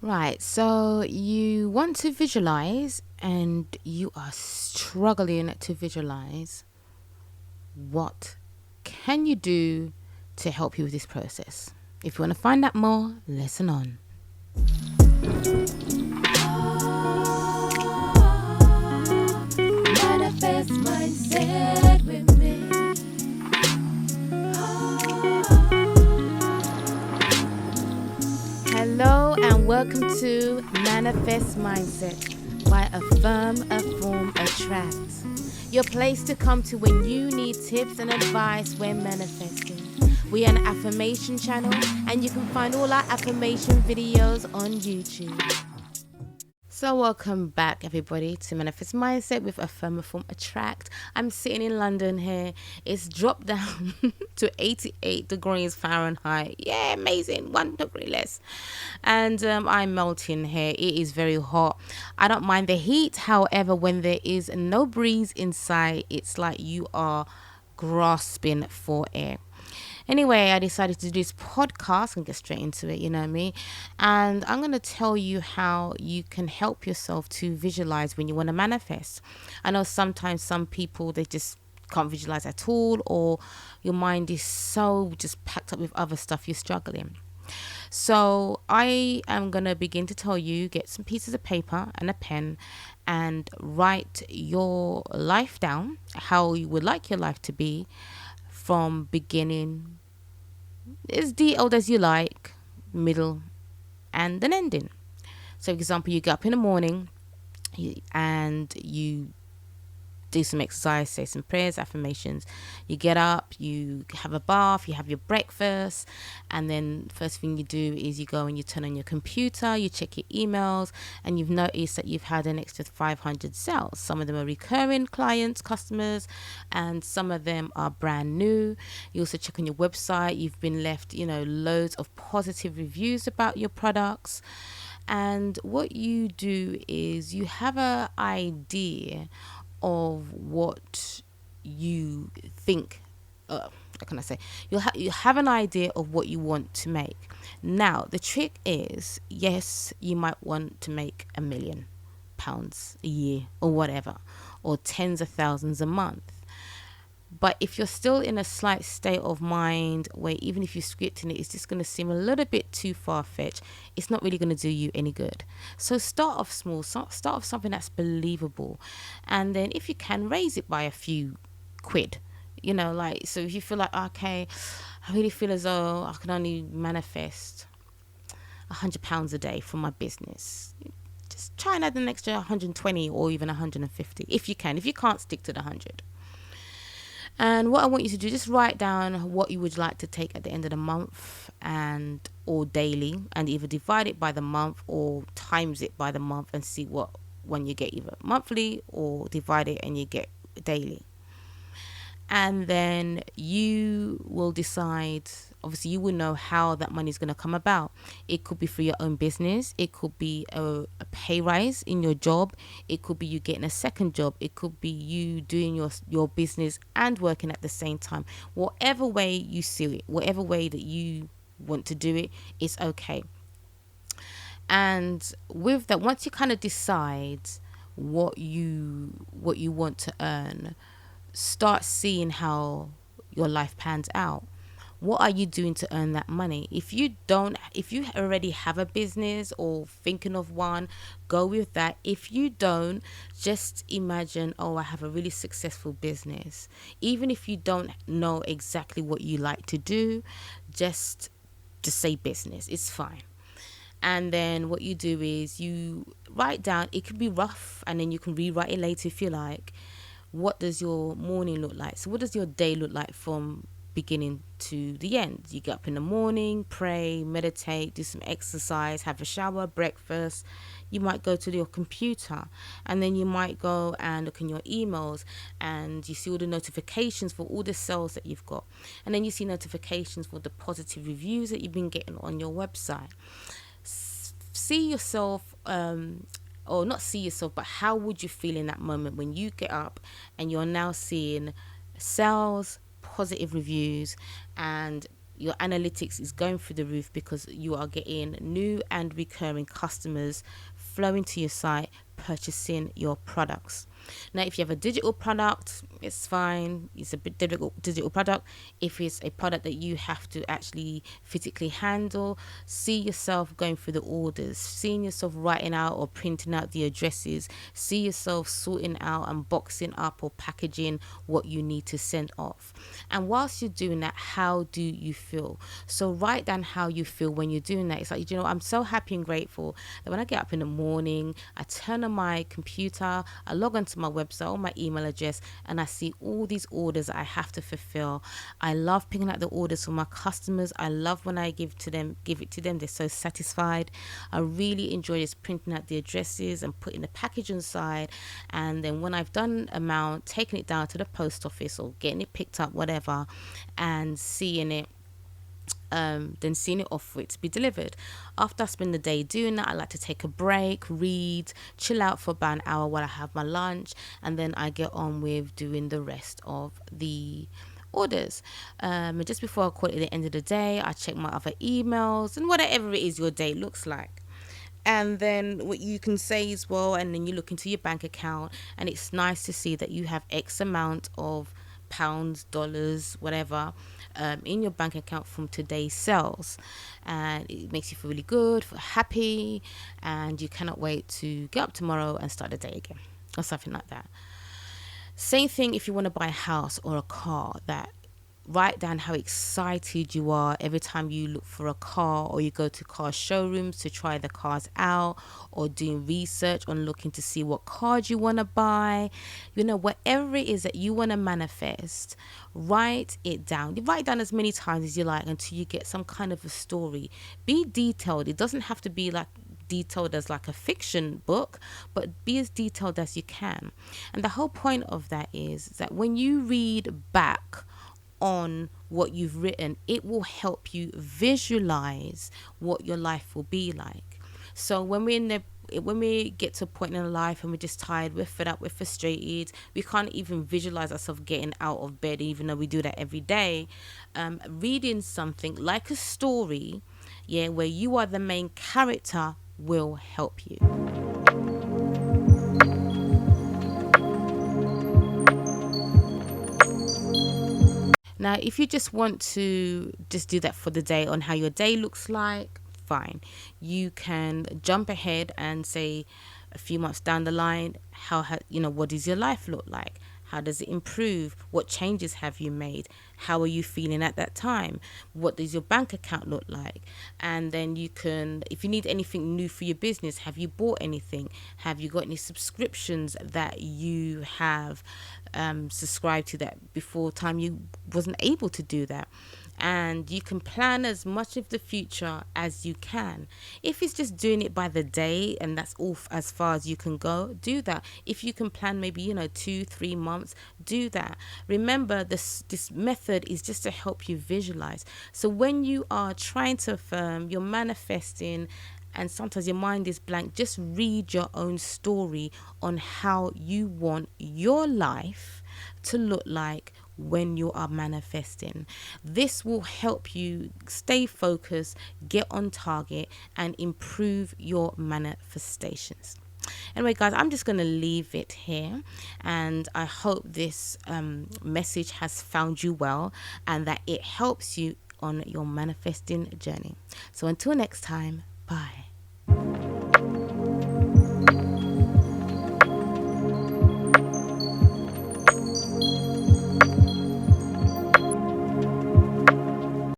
Right, so you want to visualize and you are struggling to visualize. What can you do to help you with this process? If you want to find out more, listen on. Manifest mindset with me. Hello and welcome to Manifest Mindset by Affirm Afform Attract. Your place to come to when you need tips and advice when manifesting. We are an affirmation channel and you can find all our affirmation videos on YouTube. So welcome back everybody to Manifest Mindset with Affirm Afform Attract. I'm sitting in London here. It's dropped down to 88 degrees Fahrenheit. Yeah, amazing. 1 degree less. And I'm melting here. It is very hot. I don't mind the heat. However, when there is no breeze inside, it's like you are grasping for air. Anyway, I decided to do this podcast and get straight into it, you know me. And I'm going to tell you how you can help yourself to visualize when you want to manifest. I know sometimes some people, they just can't visualize at all, or your mind is so just packed up with other stuff, you're struggling. So I am going to begin to tell you, get some pieces of paper and a pen and write your life down, how you would like your life to be from beginning, as detailed as you like, middle, and an ending. So, for example, you get up in the morning and you do some exercise, say some prayers, affirmations. You get up, you have a bath, you have your breakfast, and then first thing you do is you go and you turn on your computer, you check your emails, and you've noticed that you've had an extra 500 sales. Some of them are recurring clients, customers, and some of them are brand new. You also check on your website. You've been left, loads of positive reviews about your products. And what you do is you have an idea of what you think, how can I say, you have an idea of what you want to make. Now the trick is, yes, you might want to make £1,000,000 a year or whatever, or tens of thousands a month. But if you're still in a slight state of mind where even if you're scripting it, it's just going to seem a little bit too far-fetched, it's not really going to do you any good. So start off small, start off something that's believable. And then if you can, raise it by a few quid. So if you feel like, okay, I really feel as though I can only manifest £100 a day for my business, just try and add an extra 120 or even 150 if you can. If you can't, stick to the 100. And what I want you to do, just write down what you would like to take at the end of the month or daily, and either divide it by the month or times it by the month and see what one you get, either monthly or divide it and you get daily. And then you will decide, obviously you will know how that money is going to come about. It could be for your own business. It could be a pay rise in your job. It could be you getting a second job. It could be you doing your business and working at the same time. Whatever way you see it, whatever way that you want to do it, it's okay. And with that, once you kind of decide what you want to earn, start seeing how your life pans out. What are you doing to earn that money? If you already have a business or thinking of one, go with that. If you don't, just imagine, I have a really successful business. Even if you don't know exactly what you like to do, just say business. It's fine. And then what you do is you write down, it could be rough and then you can rewrite it later if you like. What does your morning look like? So what does your day look like from beginning to the end? You get up in the morning, pray, meditate, do some exercise, have a shower, breakfast. You might go to your computer and then you might go and look in your emails and you see all the notifications for all the sales that you've got. And then you see notifications for the positive reviews that you've been getting on your website. See yourself, or not see yourself, but how would you feel in that moment when you get up and you're now seeing sales, positive reviews, and your analytics is going through the roof because you are getting new and recurring customers flowing to your site, purchasing your products. Now, if you have a digital product, it's fine. It's a bit digital product. If it's a product that you have to actually physically handle, see yourself going through the orders, seeing yourself writing out or printing out the addresses, see yourself sorting out and boxing up or packaging what you need to send off. And whilst you're doing that, how do you feel? So write down how you feel when you're doing that. It's like, I'm so happy and grateful that when I get up in the morning, I turn on my computer, I log onto my website or my email address, and I see all these orders I have to fulfill. I love picking out the orders for my customers. I love when I give it to them. They're so satisfied. I really enjoy just printing out the addresses and putting the package inside, and then when I've done amount, taking it down to the post office or getting it picked up, whatever, and seeing it then seeing it off for it to be delivered. After I spend the day doing that, I like to take a break, read, chill out for about an hour while I have my lunch, and then I get on with doing the rest of the orders. And just before I call it the end of the day, I check my other emails and whatever it is your day looks like. And then what you can say as well, and then you look into your bank account, and it's nice to see that you have X amount of pounds, dollars, whatever, in your bank account from today's sales, and it makes you feel really good, feel happy, and you cannot wait to get up tomorrow and start the day again, or something like that. Same thing if you want to buy a house or a car. That write down how excited you are every time you look for a car, or you go to car showrooms to try the cars out, or doing research on looking to see what cars you want to buy. Whatever it is that you want to manifest, write it down. You write it down as many times as you like until you get some kind of a story. Be detailed. It doesn't have to be like detailed as like a fiction book, but be as detailed as you can. And the whole point of that is that when you read back on what you've written, it will help you visualize what your life will be like. So when we get to a point in our life and we're just tired, we're fed up, we're frustrated, we can't even visualize ourselves getting out of bed, even though we do that every day, reading something like a story, where you are the main character, will help you. Now, if you just want to just do that for the day on how your day looks like, fine. You can jump ahead and say a few months down the line, what does your life look like? How does it improve? What changes have you made? How are you feeling at that time? What does your bank account look like? And then you can, if you need anything new for your business, have you bought anything? Have you got any subscriptions that you have subscribed to that before time you wasn't able to do that? And you can plan as much of the future as you can. If it's just doing it by the day and that's all as far as you can go, do that. If you can plan maybe 2-3 months, do that. Remember, this method is just to help you visualize. So when you are trying to affirm, you're manifesting, and sometimes your mind is blank, just read your own story on how you want your life to look like when you are manifesting. This will help you stay focused, get on target, and improve your manifestations. Anyway, guys, I'm just going to leave it here, and I hope this message has found you well and that it helps you on your manifesting journey. So until next time, bye.